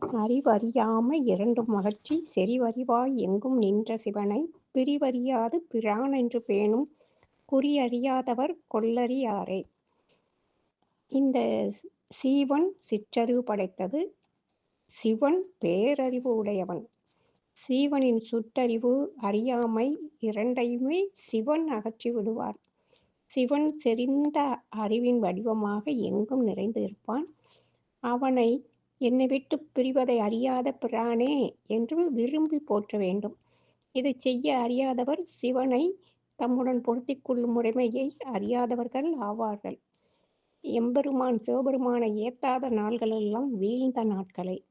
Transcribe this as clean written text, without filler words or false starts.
அறிவறியாமை இரண்டும் அகற்றி செறிவறிவாய் எங்கும் நின்ற சிவனைப் பிறிவறியாது பிரானென்று பேணும் குறியறியாதவர் கொல்லறியாரே. இந்த சீவன் சிற்றறிவு படைத்தது. சிவன் பேரறிவு உடையவன். சீவனின் சுட்டறிவு அறியாமை இரண்டையுமே சிவன் அகற்றி விடுவார். சிவன் செறிந்த அறிவின் வடிவமாக எங்கும் நிறைந்து இருப்பான். அவனை என்னை விட்டு பிரிவதை அறியாத பிரானே என்று விரும்பி போற்ற வேண்டும். இதை செய்ய அறியாதவர் சிவனை தம்முடன் பொருத்திக் கொள்ளும் முறைமையை அறியாதவர்கள் ஆவார்கள். எம்பெருமான் சிவபெருமானை ஏத்தாத நாள்களெல்லாம் வீழ்ந்த நாட்களே.